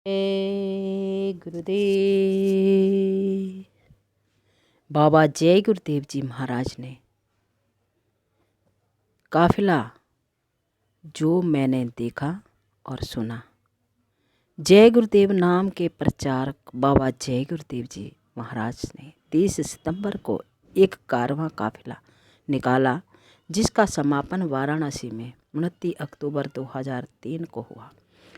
जय गुरुदेव। बाबा जय गुरुदेव जी महाराज ने काफिला जो मैंने देखा और सुना। जय गुरुदेव नाम के प्रचारक बाबा जय गुरुदेव जी महाराज ने 30 सितंबर को एक कारवां काफिला निकाला, जिसका समापन वाराणसी में 29 अक्टूबर 2003 को हुआ।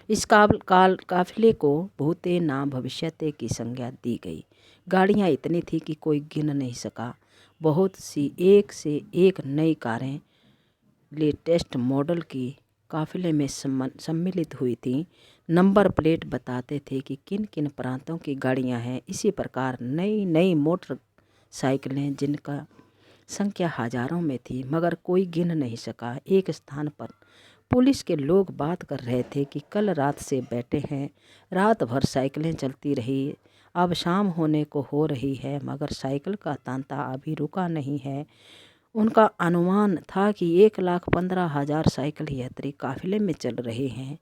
इस काफिले को भूते ना भविष्यते की संज्ञा दी गई। गाड़ियां इतनी थी कि कोई गिन नहीं सका। बहुत सी एक से एक नई कारें लेटेस्ट मॉडल की काफिले में सम्मिलित हुई थी। नंबर प्लेट बताते थे कि किन किन प्रांतों की गाड़ियां हैं। इसी प्रकार नई नई मोटर साइकिलें, जिनका संख्या हजारों में थी मगर कोई गिन नहीं सका। एक स्थान पर पुलिस के लोग बात कर रहे थे कि कल रात से बैठे हैं, रात भर साइकिलें चलती रही, अब शाम होने को हो रही है मगर साइकिल का तांता अभी रुका नहीं है। उनका अनुमान था कि 1,15,000 साइकिल यात्री काफिले में चल रहे हैं।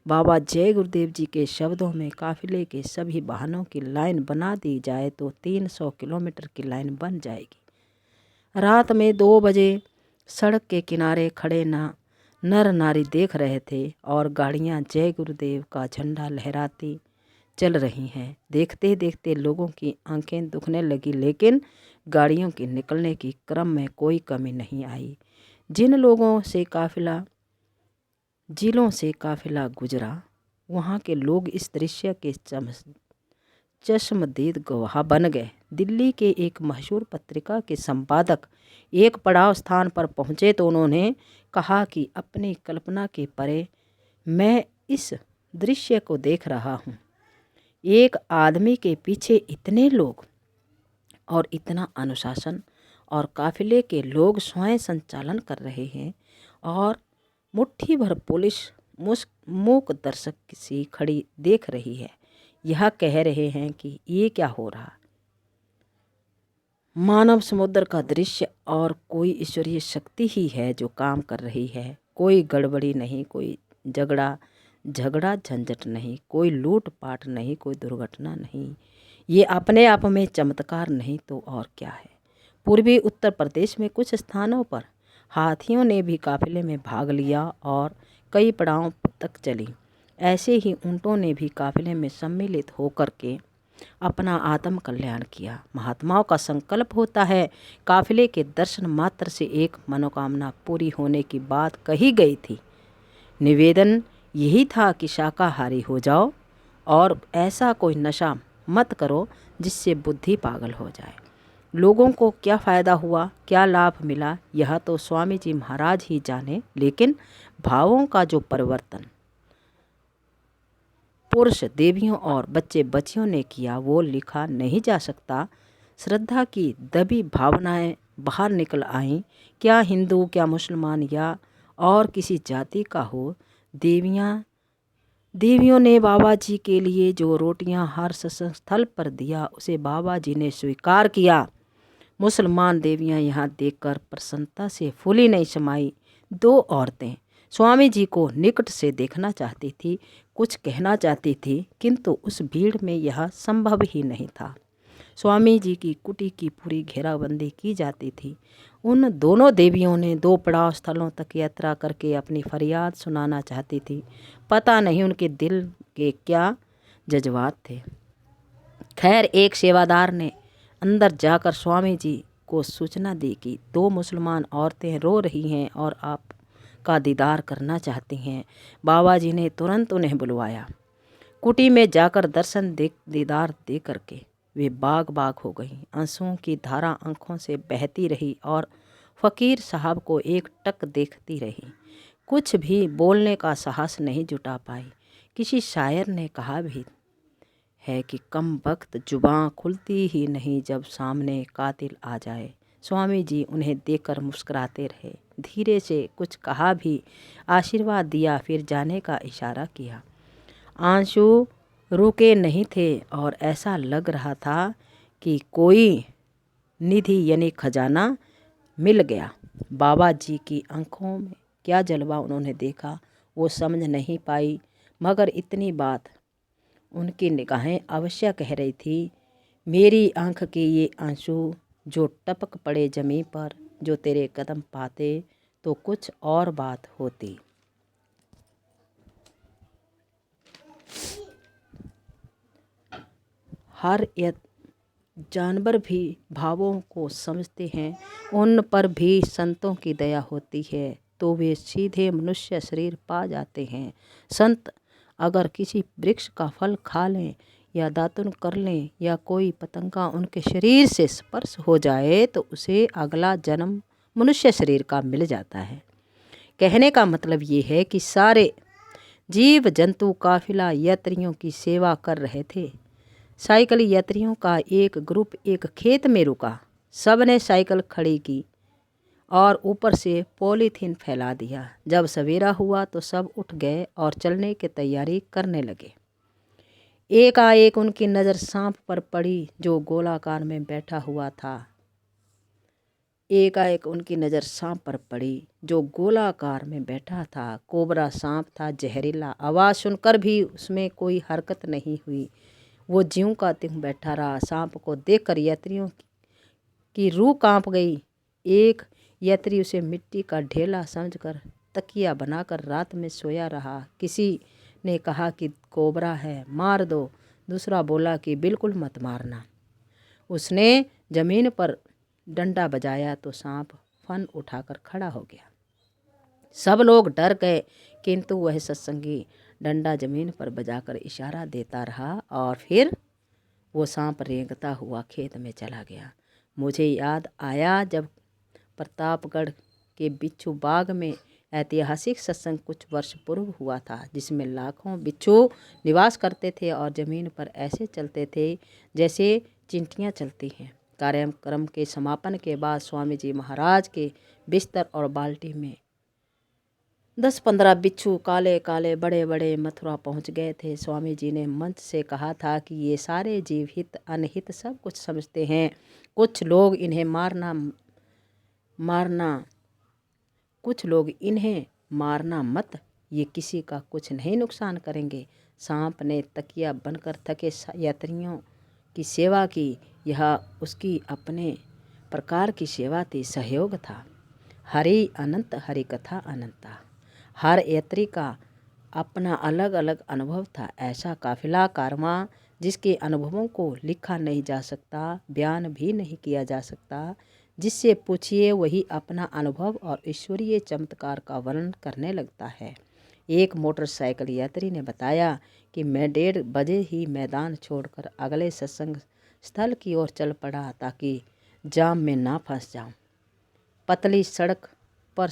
बाबा जय गुरुदेव जी के शब्दों में काफिले के सभी वाहनों की लाइन बना दी जाए तो 300 किलोमीटर की लाइन बन जाएगी। रात में 2 बजे सड़क के किनारे खड़े नर नारी देख रहे थे और गाड़ियां जय गुरुदेव का झंडा लहराती चल रही हैं। देखते देखते लोगों की आंखें दुखने लगी, लेकिन गाड़ियों के निकलने की क्रम में कोई कमी नहीं आई। जिलों से काफिला गुजरा, वहाँ के लोग इस दृश्य के चश्मदीद गवाह बन गए। दिल्ली के एक मशहूर पत्रिका के संपादक एक पड़ाव स्थान पर पहुँचे तो उन्होंने कहा कि अपनी कल्पना के परे मैं इस दृश्य को देख रहा हूँ। एक आदमी के पीछे इतने लोग और इतना अनुशासन, और काफिले के लोग स्वयं संचालन कर रहे हैं और मुट्ठी भर पुलिस मूक दर्शक सी खड़ी देख रही है। यह कह रहे हैं कि ये क्या हो रहा। मानव समुद्र का दृश्य और कोई ईश्वरीय शक्ति ही है जो काम कर रही है। कोई गड़बड़ी नहीं, कोई झगड़ा झंझट नहीं, कोई लूटपाट नहीं, कोई दुर्घटना नहीं। ये अपने आप में चमत्कार नहीं तो और क्या है। पूर्वी उत्तर प्रदेश में कुछ स्थानों पर हाथियों ने भी काफिले में भाग लिया और कई पड़ाव तक चली। ऐसे ही ऊंटों ने भी काफिले में सम्मिलित होकर के अपना आत्म कल्याण किया। महात्माओं का संकल्प होता है। काफिले के दर्शन मात्र से एक मनोकामना पूरी होने की बात कही गई थी। निवेदन यही था कि शाकाहारी हो जाओ और ऐसा कोई नशा मत करो जिससे बुद्धि पागल हो जाए। लोगों को क्या फ़ायदा हुआ, क्या लाभ मिला, यह तो स्वामी जी महाराज ही जाने, लेकिन भावों का जो परिवर्तन पुरुष देवियों और बच्चे बच्चियों ने किया वो लिखा नहीं जा सकता। श्रद्धा की दबी भावनाएं बाहर निकल आईं। क्या हिंदू, क्या मुसलमान या और किसी जाति का हो, देवियों ने बाबा जी के लिए जो रोटियां हर स्थल पर दिया उसे बाबा जी ने स्वीकार किया। मुसलमान देवियां यहाँ देखकर प्रसन्नता से फूली नहीं समाई। 2 औरतें स्वामी जी को निकट से देखना चाहती थी, कुछ कहना चाहती थी, किंतु उस भीड़ में यह संभव ही नहीं था। स्वामी जी की कुटी की पूरी घेराबंदी की जाती थी। उन दोनों देवियों ने 2 पड़ाव स्थलों तक यात्रा करके अपनी फरियाद सुनाना चाहती थी। पता नहीं उनके दिल के क्या जज्बात थे। खैर, एक सेवादार ने अंदर जाकर स्वामी जी को सूचना दी कि 2 मुसलमान औरतें रो रही हैं और आपका दीदार करना चाहती हैं। बाबा जी ने तुरंत उन्हें बुलवाया। कुटी में जाकर दीदार दे करके वे बाग बाग हो गईं। आंसुओं की धारा आंखों से बहती रही और फ़कीर साहब को एक टक देखती रही। कुछ भी बोलने का साहस नहीं जुटा पाई। किसी शायर ने कहा भी है कि कम वक्त जुबां खुलती ही नहीं जब सामने कातिल आ जाए। स्वामी जी उन्हें देखकर मुस्कुराते रहे। धीरे से कुछ कहा भी, आशीर्वाद दिया, फिर जाने का इशारा किया। आंसू रुके नहीं थे और ऐसा लग रहा था कि कोई निधि यानी खजाना मिल गया। बाबा जी की आंखों में क्या जलवा उन्होंने देखा वो समझ नहीं पाई, मगर इतनी बात उनकी निगाहें अवश्य कह रही थी, मेरी आंख के ये आंसू जो टपक पड़े जमीन पर, जो तेरे कदम पाते तो कुछ और बात होती। हर जानवर भी भावों को समझते हैं, उन पर भी संतों की दया होती है तो वे सीधे मनुष्य शरीर पा जाते हैं। संत अगर किसी वृक्ष का फल खा लें या दातुन कर लें या कोई पतंगा उनके शरीर से स्पर्श हो जाए तो उसे अगला जन्म मनुष्य शरीर का मिल जाता है। कहने का मतलब ये है कि सारे जीव जंतु काफिला यात्रियों की सेवा कर रहे थे। साइकिल यात्रियों का एक ग्रुप एक खेत में रुका। सब ने साइकिल खड़ी की और ऊपर से पॉलीथीन फैला दिया। जब सवेरा हुआ तो सब उठ गए और चलने की तैयारी करने लगे। एकाएक उनकी नज़र सांप पर पड़ी जो गोलाकार में बैठा हुआ था। एकाएक उनकी नज़र सांप पर पड़ी जो गोलाकार में बैठा था। कोबरा सांप था, जहरीला। आवाज़ सुनकर भी उसमें कोई हरकत नहीं हुई। वो ज्यों का त्यों बैठा रहा। सांप को देखकर यात्रियों की रूह कांप गई। एक यात्री उसे मिट्टी का ढेला समझकर तकिया बनाकर रात में सोया रहा। किसी ने कहा कि कोबरा है, मार दो। दूसरा बोला कि बिल्कुल मत मारना। उसने जमीन पर डंडा बजाया तो सांप फन उठाकर खड़ा हो गया। सब लोग डर गए, किंतु वह सत्संगी डंडा जमीन पर बजाकर इशारा देता रहा और फिर वो सांप रेंगता हुआ खेत में चला गया। मुझे याद आया जब प्रतापगढ़ के बिच्छू बाग में ऐतिहासिक सत्संग कुछ वर्ष पूर्व हुआ था, जिसमें लाखों बिच्छू निवास करते थे और ज़मीन पर ऐसे चलते थे जैसे चिंटियाँ चलती हैं। कार्यक्रम के समापन के बाद स्वामी जी महाराज के बिस्तर और बाल्टी में 10-15 बिच्छू काले काले बड़े बड़े मथुरा पहुंच गए थे। स्वामी जी ने मंच से कहा था कि ये सारे जीव हित अनहित सब कुछ समझते हैं। कुछ लोग इन्हें मारना मत, ये किसी का कुछ नहीं नुकसान करेंगे। सांप ने तकिया बनकर थके यात्रियों की सेवा की। यह उसकी अपने प्रकार की सेवा थी, सहयोग था। हरि अनंत, हरि कथा अनंता। हर यात्री का अपना अलग अलग अनुभव था। ऐसा काफिला कारवां जिसके अनुभवों को लिखा नहीं जा सकता, बयान भी नहीं किया जा सकता। जिससे पूछिए वही अपना अनुभव और ईश्वरीय चमत्कार का वर्णन करने लगता है। एक मोटरसाइकिल यात्री ने बताया कि मैं 1:30 बजे ही मैदान छोड़कर अगले सत्संग स्थल की ओर चल पड़ा ताकि जाम में ना फंस जाऊं। पतली सड़क पर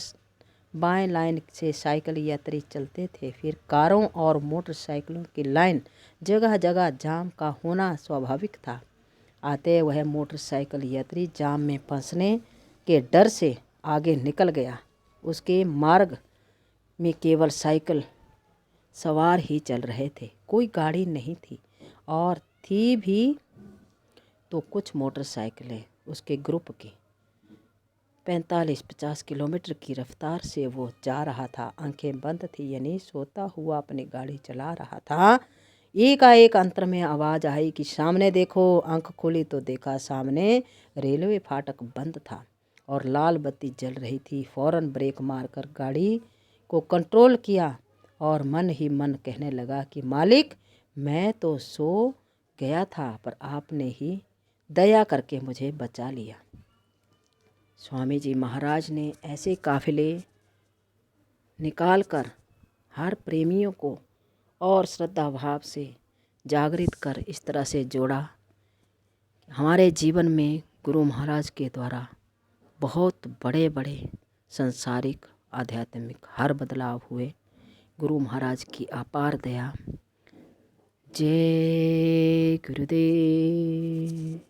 बाएं लाइन से साइकिल यात्री चलते थे, फिर कारों और मोटरसाइकिलों की लाइन। जगह जगह जाम का होना स्वाभाविक था। आते वह मोटरसाइकिल यात्री जाम में फंसने के डर से आगे निकल गया। उसके मार्ग में केवल साइकिल सवार ही चल रहे थे, कोई गाड़ी नहीं थी, और थी भी तो कुछ मोटरसाइकिलें उसके ग्रुप की। 45-50 किलोमीटर की रफ्तार से वो जा रहा था। आंखें बंद थी, यानी सोता हुआ अपनी गाड़ी चला रहा था। एकाएक अंतर में आवाज़ आई कि सामने देखो। आंख खोली तो देखा सामने रेलवे फाटक बंद था और लाल बत्ती जल रही थी। फौरन ब्रेक मारकर गाड़ी को कंट्रोल किया और मन ही मन कहने लगा कि मालिक, मैं तो सो गया था पर आपने ही दया करके मुझे बचा लिया। स्वामी जी महाराज ने ऐसे काफिले निकालकर हर प्रेमियों को और श्रद्धा भाव से जागृत कर इस तरह से जोड़ा। हमारे जीवन में गुरु महाराज के द्वारा बहुत बड़े बड़े संसारिक आध्यात्मिक हर बदलाव हुए। गुरु महाराज की अपार दया। जय गुरुदेव।